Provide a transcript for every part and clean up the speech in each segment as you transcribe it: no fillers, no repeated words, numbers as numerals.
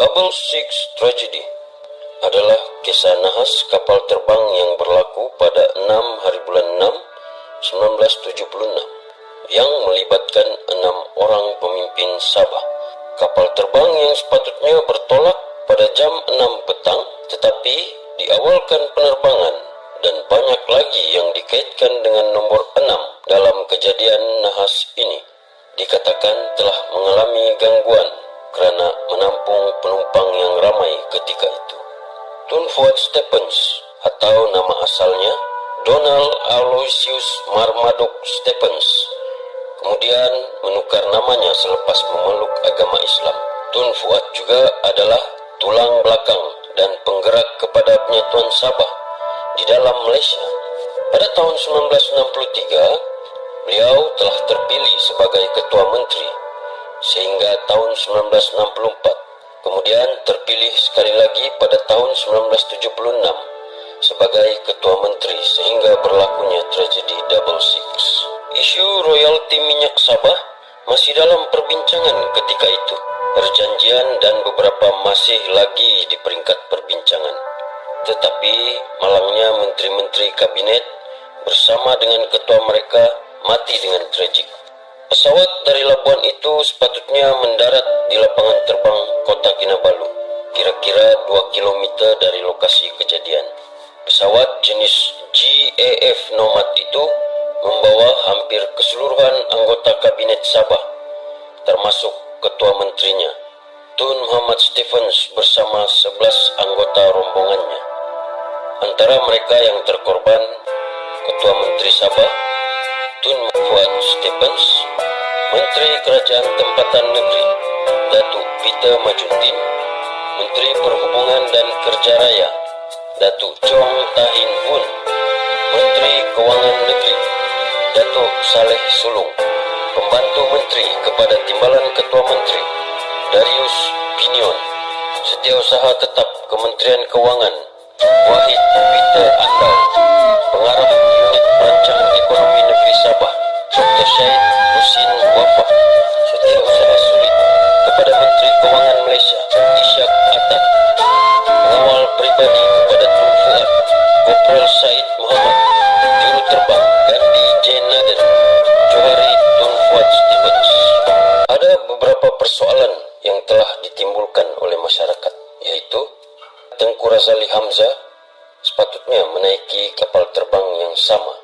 Double Six Tragedy adalah kisah nahas kapal terbang yang berlaku pada 6 hari bulan 6, 1976 yang melibatkan 6 orang pemimpin Sabah. Kapal terbang yang sepatutnya bertolak pada jam 6 petang tetapi diawalkan penerbangan dan banyak lagi yang dikaitkan dengan nombor 6 dalam kejadian nahas ini dikatakan telah mengalami gangguan kerana menampung penumpang yang ramai ketika itu. Tun Fuad Stephens atau nama asalnya Donald Aloysius Marmaduke Stephens kemudian menukar namanya selepas memeluk agama Islam. Tun Fuad juga adalah tulang belakang dan penggerak kepada penyatuan Sabah di dalam Malaysia. Pada tahun 1963, beliau telah terpilih sebagai Ketua Menteri sehingga tahun 1964. Kemudian terpilih sekali lagi pada tahun 1976 sebagai Ketua Menteri sehingga berlakunya tragedi Double Six. Isu royalti minyak Sabah masih dalam perbincangan ketika itu. Perjanjian dan beberapa masih lagi di peringkat perbincangan. Tetapi malangnya menteri-menteri kabinet bersama dengan ketua mereka mati dengan tragik. Pesawat dari Labuan itu sepatutnya mendarat di lapangan terbang Kota Kinabalu, kira-kira 2 km dari lokasi kejadian. Pesawat jenis GAF Nomad itu membawa hampir keseluruhan anggota kabinet Sabah, termasuk ketua menterinya, Tun Muhammad Stephens bersama 11 anggota rombongannya. Antara mereka yang terkorban, Ketua Menteri Sabah, Tun Fuad Stephens, Menteri Kerajaan Tempatan Negeri, Datuk Peter Majuddin, Menteri Perhubungan dan Kerja Raya, Datuk Chong Tahin Bun, Menteri Kewangan Negeri, Datuk Saleh Sulung, Pembantu Menteri kepada Timbalan Ketua Menteri, Darius Binion, Setiausaha Tetap Kementerian Kewangan, Wahid Peter Andal, Pengarah Unit Perancangan Ekonomi Negeri Sabah, Dr. Syed Husin Wafah, Setiausaha Sulit kepada Menteri Kewangan Malaysia, Ishak Atat, Pengawal Peribadi kepada Tun Fuad, Kopral Said Muhammad, Juru Terbang Gandhi J. Naden, Johari Tun Fuad Stephens. Ada beberapa persoalan yang telah ditimbulkan oleh masyarakat, yaitu Tengku Razali Hamzah sepatutnya menaiki kapal terbang yang sama,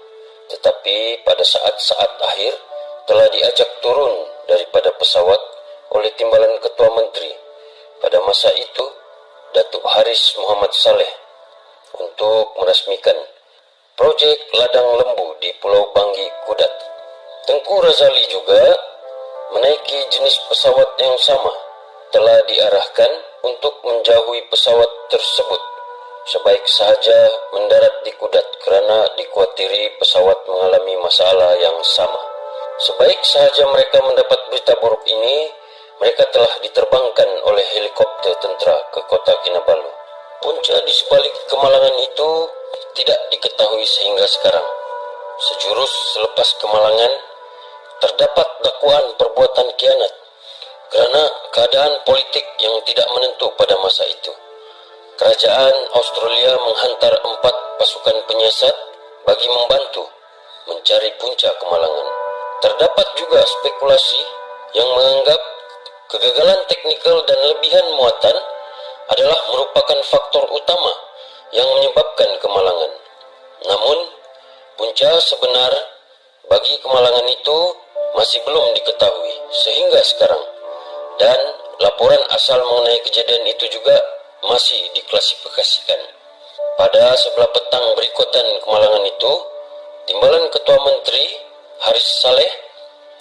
tetapi pada saat-saat akhir telah diajak turun daripada pesawat oleh Timbalan Ketua Menteri pada masa itu, Datuk Haris Muhammad Saleh, untuk merasmikan projek ladang lembu di Pulau Banggi, Kudat. Tengku Razali juga menaiki jenis pesawat yang sama, telah diarahkan untuk menjauhi pesawat tersebut. Sebaik sahaja mendarat di Kudat kerana dikuatiri pesawat mengalami masalah yang sama. Sebaik sahaja mereka mendapat berita buruk ini, mereka telah diterbangkan oleh helikopter tentera ke Kota Kinabalu. Punca di sebalik kemalangan itu tidak diketahui sehingga sekarang. Sejurus selepas kemalangan, terdapat dakwaan perbuatan khianat kerana keadaan politik yang tidak menentu pada masa itu. Kerajaan Australia menghantar 4 pasukan penyiasat bagi membantu mencari punca kemalangan. Terdapat juga spekulasi yang menganggap kegagalan teknikal dan lebihan muatan adalah merupakan faktor utama yang menyebabkan kemalangan. Namun, punca sebenar bagi kemalangan itu masih belum diketahui sehingga sekarang, dan laporan asal mengenai kejadian itu juga masih diklasifikasikan. Pada sebelah petang berikutan kemalangan itu, Timbalan Ketua Menteri Haris Saleh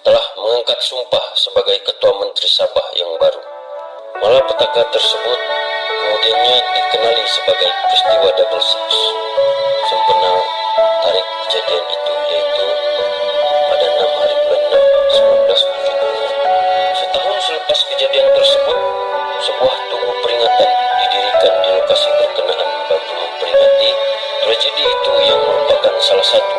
telah mengangkat sumpah sebagai Ketua Menteri Sabah yang baru. Malapetaka tersebut kemudiannya dikenali sebagai peristiwa Double Six. Sempena tarikh kejadian itu yaitu pada 6 hari bulan 6, 1970. Setahun selepas kejadian tersebut, sebuah tugu peringatan didirikan di lokasi berkenaan bagi memperingati tragedi itu yang merupakan salah satu